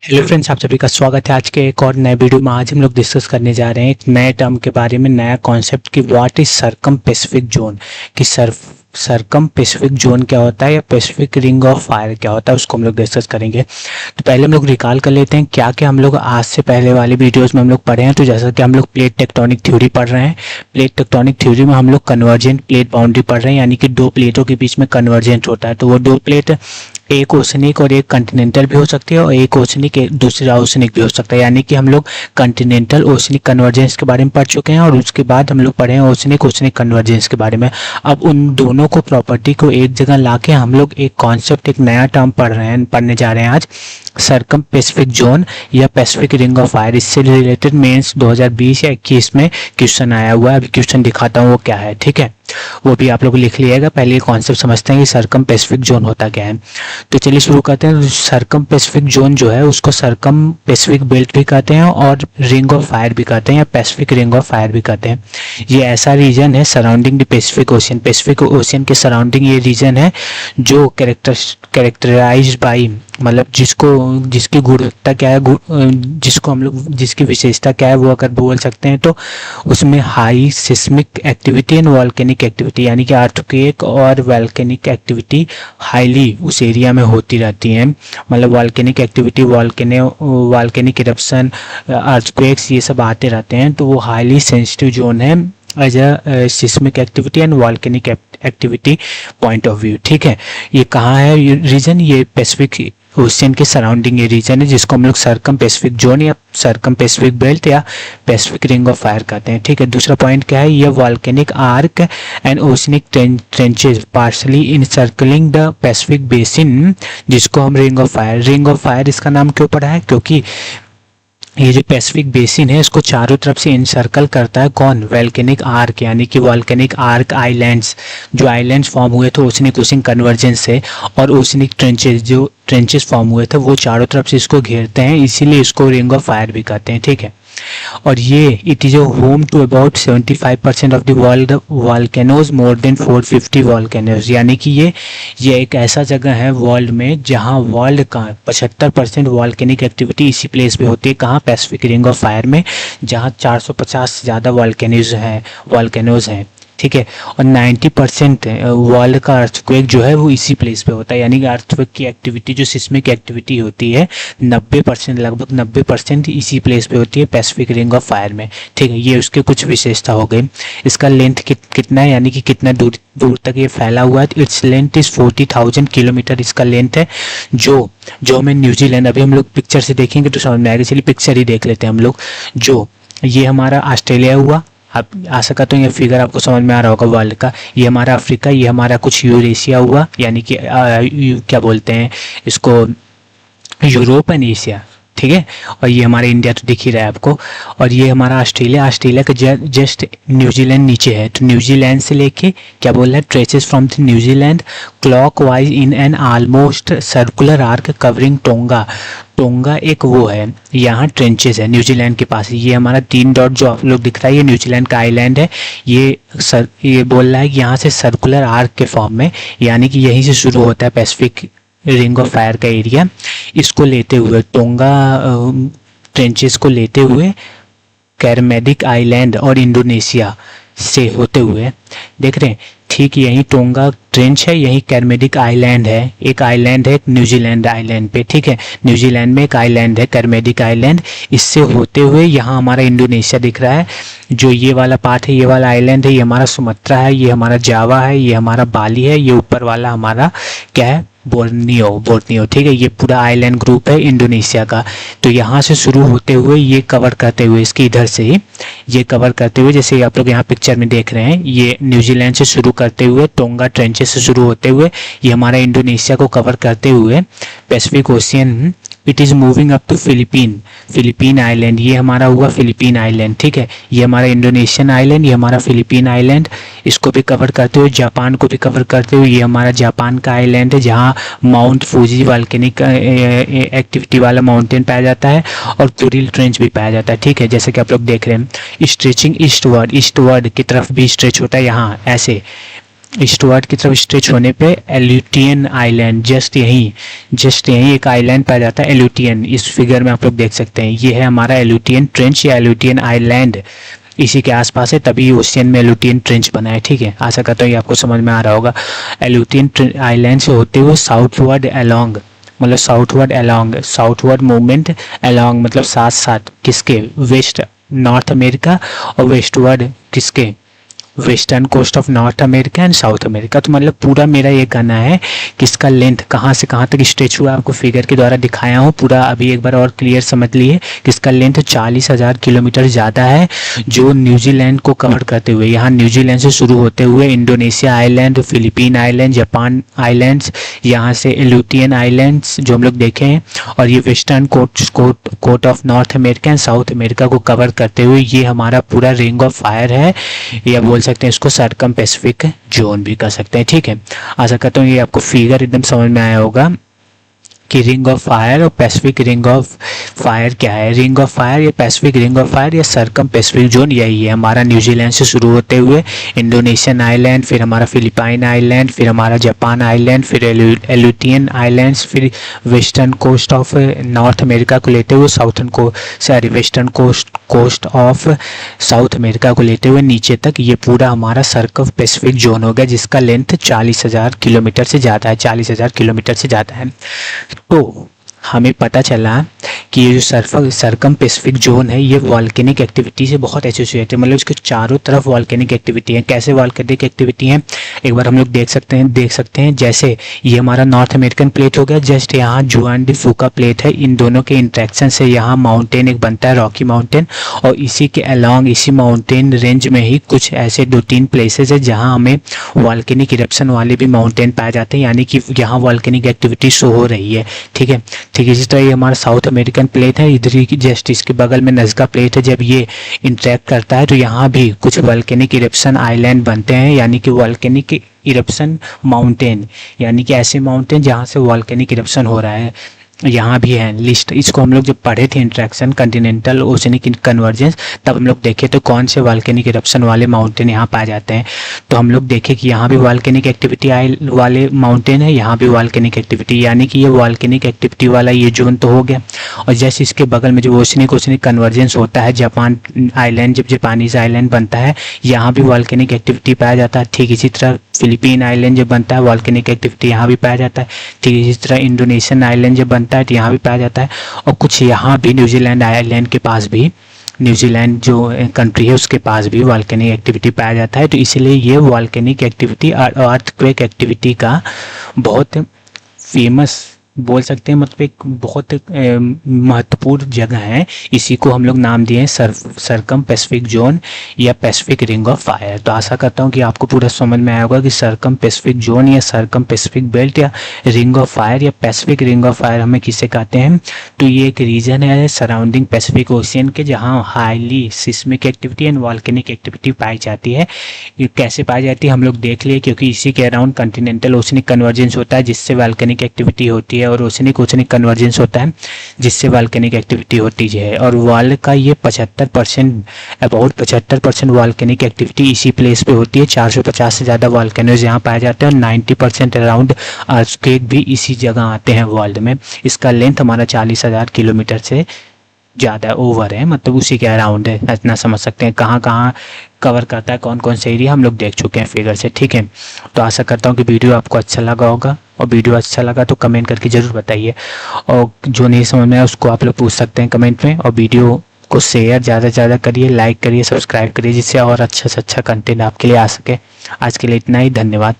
Hello friends, आप सभी का स्वागत है आज के एक और नए वीडियो में। आज हम लोग डिस्कस करने जा रहे हैं एक नए टर्म के बारे में, नया कॉन्सेप्ट कि व्हाट इज सरकम पैसिफिक जोन। कि सरकम पैसिफिक जोन क्या होता है या पैसिफिक रिंग ऑफ फायर क्या होता है, उसको हम लोग डिस्कस करेंगे। तो पहले हम लोग रिकॉल कर लेते हैं क्या क्या हम लोग आज से पहले वाली वीडियोस में हम लोग पढ़े हैं। तो जैसा कि हम लोग प्लेट टेक्टोनिक थ्योरी पढ़ रहे हैं, प्लेट टेक्टोनिक थ्योरी में हम लोग कन्वर्जेंट प्लेट बाउंड्री पढ़ रहे हैं, यानी कि दो प्लेटों के बीच में कन्वर्जेंट होता है। तो वो दो प्लेट एक ओशनिक और एक कॉन्टिनेंटल भी हो सकती है और एक ओशनिक दूसरा ओशनिक भी हो सकता है। यानी कि हम लोग कॉन्टिनेंटल ओशनिक कन्वर्जेंस के बारे में पढ़ चुके हैं और उसके बाद हम लोग पढ़े हैं ओशनिक ओशनिक कन्वर्जेंस के बारे में। अब उन दोनों को प्रॉपर्टी को एक जगह लाके हम लोग एक कॉन्सेप्ट, एक नया टर्म पढ़ने जा रहे हैं आज, सरकम पैसिफिक जोन या पैसिफिक रिंग ऑफ फायर। इससे रिलेटेड मेंस 2020 या 21 में क्वेश्चन आया हुआ है। अभी क्वेश्चन दिखाता हूँ वो क्या है, ठीक है, वो भी आप लोग लिख लीजिएगा। पहले कॉन्सेप्ट समझते हैं कि सरकम पैसिफिक जोन होता क्या है। तो चलिए शुरू करते हैं। सरकम पैसिफिक जोन जो है उसको सरकम पैसिफिक बेल्ट भी कहते हैं और रिंग ऑफ फायर भी कहते हैं या पैसिफिक रिंग ऑफ फायर भी कहते हैं। ये ऐसा रीजन है surrounding the Pacific ocean, Pacific Ocean के सराउंडिंग ये रीजन है जो कैरेक्टराइज्ड बाई, मतलब जिसकी गुणवत्ता क्या है, जिसको हम लोग जिसकी विशेषता क्या है वो अगर बोल सकते हैं तो उसमें high seismic activity and volcanic activity, यानी कि अर्थक्वेक और वॉल्केनिक एक्टिविटी हाईली उस एरिया में होती रहती हैं। मतलब volcanic activity, volcanic eruption, earthquakes ये सब आते रहते हैं। तो वो हाईली सेंसिटिव जोन है as a seismic activity and volcanic activity point of view, ठीक है। ये कहाँ है रीजन? ये पैसिफिक ओशियन के सराउंडिंग ये रीजन है जिसको हम लोग सरकम पैसिफिक जोन या सरकम पैसिफिक बेल्ट या पैसिफिक रिंग ऑफ फायर कहते हैं, ठीक है। दूसरा पॉइंट क्या है? ये volcanic arc and oceanic trenches partially encircling the Pacific basin, जिसको हम रिंग ऑफ फायर इसका नाम क्यों पड़ा है? क्योंकि ये जो पैसिफिक बेसिन है इसको चारों तरफ से इनसर्कल करता है कौन? वॉल्केनिक आर्क, यानी कि वॉल्केनिक आर्क आइलैंड्स, जो आइलैंड्स फॉर्म हुए थे ओशनिक ओशियन कन्वर्जेंस से, और ओशनिक ट्रेंचेस, जो ट्रेंचेस फॉर्म हुए थे वो चारों तरफ से इसको घेरते हैं, इसीलिए इसको रिंग ऑफ फायर भी कहते हैं, ठीक है। और ये it is a home to about 75% of the world volcanoes, more than 450 volcanoes, यानी कि ये एक ऐसा जगह है वर्ल्ड में जहाँ वर्ल्ड का 75% वॉल्केनिक एक्टिविटी इसी प्लेस पे होती है। कहाँ? पैसिफिक रिंग ऑफ फायर में, जहाँ 450 से ज़्यादा वॉल्केनोज हैं, ठीक है। और 90% वर्ल्ड का अर्थक्वेक जो है वो इसी प्लेस पे होता है, यानी कि अर्थक्वेक की एक्टिविटी जो सिस्मिक एक्टिविटी होती है 90%, लगभग 90% इसी प्लेस पे होती है पैसिफिक रिंग ऑफ फायर में, ठीक है। ये उसके कुछ विशेषता हो गई। इसका लेंथ कितना है, यानी कि कितना दूर तक ये फैला हुआ है? इट्स लेंथ इज 40,000 किलोमीटर इसका लेंथ है, जो हमें न्यूजीलैंड, अभी हम लोग पिक्चर से देखेंगे तो समझ में आएगा। चलिए पिक्चर ही देख लेते हैं हम लोग। जो ये हमारा ऑस्ट्रेलिया हुआ, आप आशा करता हूँ ये फिगर आपको समझ में आ रहा होगा वर्ल्ड का। ये हमारा अफ्रीका, ये हमारा कुछ यूरेशिया हुआ, यानी कि क्या बोलते हैं इसको, यूरोप एंड एशिया, ठीक है। और ये हमारा इंडिया तो दिख ही रहा है आपको। और ये हमारा ऑस्ट्रेलिया का जस्ट न्यूजीलैंड नीचे है। तो न्यूजीलैंड से लेके क्या बोल रहा है? Traces from the New Zealand clockwise in an almost circular arc covering tonga एक वो है, यहाँ ट्रेंचेस है न्यूजीलैंड के पास। ये हमारा 3 डॉट जो आप लोग दिख रहा है ये न्यूजीलैंड का आइलैंड है। ये बोल रहा है कि यहाँ से सर्कुलर आर्क के फॉर्म में, यानी कि यहीं से शुरू होता है पैसिफिक रिंग ऑफ फायर का एरिया। इसको लेते हुए टोंगा ट्रेंचेस को लेते हुए कैरमेडिक आइलैंड और इंडोनेशिया से होते हुए, देख रहे हैं, ठीक यही टोंगा ट्रेंच है, यही कैरमेडिक आइलैंड है। एक आइलैंड है न्यूजीलैंड आइलैंड पे, ठीक है। न्यूजीलैंड में एक आइलैंड है कैरमेडिक आइलैंड, इससे होते हुए यहाँ हमारा इंडोनेशिया दिख रहा है। जो ये वाला पार्ट है, ये वाला आइलैंड है, ये हमारा सुमात्रा है, ये हमारा जावा है, ये हमारा बाली है, ये ऊपर वाला हमारा क्या है? बोर्नियो, ठीक है। ये पूरा आइलैंड ग्रुप है इंडोनेशिया का। तो यहाँ से शुरू होते हुए ये कवर करते हुए, इसके इधर से ही ये कवर करते हुए, जैसे आप लोग यहाँ पिक्चर में देख रहे हैं, ये न्यूजीलैंड से शुरू करते हुए टोंगा ट्रेंचेस से शुरू होते हुए ये हमारा इंडोनेशिया को कवर करते हुए Pacific Ocean, it is moving up to Philippine island. ये हमारा हुआ फिलीपीन आइलैंड, ठीक है। ये हमारा इंडोनेशियन आइलैंड, ये हमारा फिलीपीन आइलैंड, इसको भी कवर करते हुए जापान को भी कवर करते हुए ये हमारा जापान का आइलैंड है, जहाँ माउंट फूजी वॉल्केनिक एक्टिविटी वाला माउंटेन पाया जाता है और कुरिल ट्रेंच भी पाया जाता है, ठीक है। जैसे कि आप लोग देख रहे हैं, स्ट्रेचिंग ईस्टवर्ड की तरफ भी स्ट्रेच होता है यहाँ ऐसे, ईस्टवर्ड की तरफ स्ट्रेच होने पे एल्यूटियन आइलैंड जस्ट यहीं एक आइलैंड पाया जाता है एल्यूटियन। इस फिगर में आप लोग देख सकते हैं, ये है हमारा एल्यूटियन ट्रेंच या एल्यूटियन आइलैंड, इसी के आसपास है, तभी ओशियन में एल्यूटियन ट्रेंच बना है। ठीक है, आशा करता हूँ ये आपको समझ में आ रहा होगा। एल्यूटियन आइलैंड से होते हुए साउथवर्ड अलोंग, मतलब साउथवर्ड मूवमेंट अलोंग मतलब साथ साथ किसके, वेस्ट नॉर्थ अमेरिका, और वेस्टवर्ड किसके, western coast of North America and South America. तो मतलब पूरा मेरा ये कहना है कि इसका लेंथ कहाँ से कहाँ तक स्ट्रेच हुआ, आपको फिगर के द्वारा दिखाया हूँ पूरा। अभी एक बार और क्लियर समझ लिए कि इसका लेंथ 40,000 किलोमीटर ज़्यादा है, जो न्यूजीलैंड को कवर करते हुए, यहाँ न्यूजीलैंड से शुरू होते हुए Indonesia island, Philippine island, Japan islands, यहाँ से एल्यूटियन आइलैंड्स जो हम लोग देखे हैं, और ये western coast of North America and South America को कवर करते हुए ये हमारा पूरा रिंग ऑफ फायर है, या बोल सकते हैं इसको सर्कम पैसिफिक जोन भी कर सकते हैं। ठीक है, आशा करता हूँ ये आपको फिगर एकदम समझ में आया होगा कि रिंग ऑफ फायर और पैसिफिक रिंग ऑफ फायर क्या है। रिंग ऑफ फायर या पैसिफिक रिंग ऑफ फायर या सर्कम पैसिफिक जोन यही है हमारा, न्यूजीलैंड से शुरू होते हुए इंडोनेशियन आइलैंड, फिर हमारा फिलिपाइन आइलैंड, फिर हमारा जापान आइलैंड, फिर एल्यूटियन आइलैंड्स, फिर western coast of North America को लेते हुए western coast of South America को लेते हुए नीचे तक, ये पूरा हमारा सर्कम पैसिफिक जोन हो गया, जिसका लेंथ 40,000 किलोमीटर से ज़्यादा है, 40,000 किलोमीटर से ज़्यादा है। तो हमें पता चला कि ये जो सर्कम पैसिफिक जोन है ये वॉल्केनिक एक्टिविटी से बहुत एसोसिएटेड है, मतलब इसके चारों तरफ वॉल्केनिक एक्टिविटी है। कैसे वॉल्केनिक एक्टिविटी है एक बार हम लोग देख सकते हैं जैसे ये हमारा नॉर्थ अमेरिकन प्लेट हो गया, जस्ट यहाँ जुआन डी फूका प्लेट है, इन दोनों के इंट्रैक्शन से यहाँ माउंटेन एक बनता है, रॉकी माउंटेन, और इसी के अलॉन्ग इसी माउंटेन रेंज में ही कुछ ऐसे 2-3 प्लेसेस है जहाँ हमें वॉल्केनिक इरप्शन वाले भी माउंटेन पाए जाते हैं, यानी कि यहाँ वॉल्केनिक एक्टिविटी शो हो रही है। ठीक है, ठीक इसी तरह ये हमारा साउथ अमेरिकन प्लेट है, इधर ही जस्ट इसके बगल में नज़का प्लेट है, जब ये इंटरेक्ट करता है तो यहाँ भी कुछ वॉल्केनिक इरप्शन आइलैंड बनते हैं, यानी कि वॉल्केनिक इरप्शन माउंटेन, यानी कि ऐसे माउंटेन जहाँ से वॉल्केनिक इरप्शन हो रहा है, यहाँ भी है लिस्ट। इसको हम लोग जब पढ़े थे इंट्रैक्शन कॉन्टिनेंटल ओशनिक कन्वर्जेंस, तब हम लोग देखे तो कौन से वॉल्केनिक इरप्शन वाले माउंटेन यहाँ पाए जाते हैं, तो हम लोग देखे कि यहाँ भी वॉल्केनिक एक्टिविटी वाले माउंटेन है, यहाँ भी वॉल्केनिक एक्टिविटी, यानी कि ये वॉल्केनिक एक्टिविटी वाला ये जोन तो हो गया। और जैसे इसके बगल में जो ओशनिक कन्वर्जेंस होता है, जापान आइलैंड जब जापानीज आइलैंड बनता है, यहाँ भी वॉल्केनिक एक्टिविटी पाया जाता है। ठीक इसी तरह फिलीपीन आइलैंड जब बनता है वॉल्केनिक एक्टिविटी यहाँ भी पाया जाता है। ठीक इसी तरह इंडोनेशियन आइलैंड जब बनता है तो यहाँ भी पाया जाता है, और कुछ यहाँ भी न्यूजीलैंड आइलैंड के पास भी, न्यूजीलैंड जो कंट्री है उसके पास भी वॉल्केनिक एक्टिविटी पाया जाता है। तो इसलिए ये वॉल्केनिक एक्टिविटी अर्थक्वेक एक्टिविटी का बहुत फेमस बोल सकते हैं, मतलब एक बहुत महत्वपूर्ण जगह है, इसी को हम लोग नाम दिए हैं सर्कम पैसिफिक जोन या पैसिफिक रिंग ऑफ फायर। तो आशा करता हूँ कि आपको पूरा समझ में आया होगा कि सर्कम पैसिफिक जोन या सर्कम पैसिफिक बेल्ट या रिंग ऑफ फायर या पैसिफिक रिंग ऑफ फायर हमें किसे कहते हैं। तो ये एक रीजन है सराउंडिंग पैसिफिक ओशियन के, जहाँ highly seismic activity and volcanic activity पाई जाती है। ये कैसे पाई जाती है हम लोग देख लिए, क्योंकि इसी के अराउंड कॉन्टिनेंटल ओशनिक कन्वर्जेंस होता है जिससे वॉल्केनिक एक्टिविटी होती है, और ओशनिक कन्वर्जेंस होता है जिससे वॉल्केनिक एक्टिविटी होती है। और वर्ल्ड का ये 75% अबाउट 75% वॉल्केनिक एक्टिविटी इसी प्लेस पे होती है। 450 से ज़्यादा वॉल्केनोज यहाँ पाए जाते हैं, और 90% अराउंड अर्थक्वेक भी इसी जगह आते हैं वर्ल्ड में। इसका लेंथ हमारा 40,000 किलोमीटर से ज़्यादा ओवर है, मतलब उसी के अराउंड है, इतना समझ सकते हैं। कहाँ कहाँ कवर करता है, कौन कौन से एरिया हम लोग देख चुके हैं फिगर से। ठीक है, तो आशा करता हूँ कि वीडियो आपको अच्छा लगा होगा, और वीडियो अच्छा लगा तो कमेंट करके ज़रूर बताइए, और जो नहीं समझ में आया उसको आप लोग पूछ सकते हैं कमेंट में। और वीडियो को शेयर ज़्यादा से ज़्यादा करिए, लाइक करिए, सब्सक्राइब करिए, जिससे और अच्छा से अच्छा कंटेंट आपके लिए आ सके। आज के लिए इतना ही, धन्यवाद।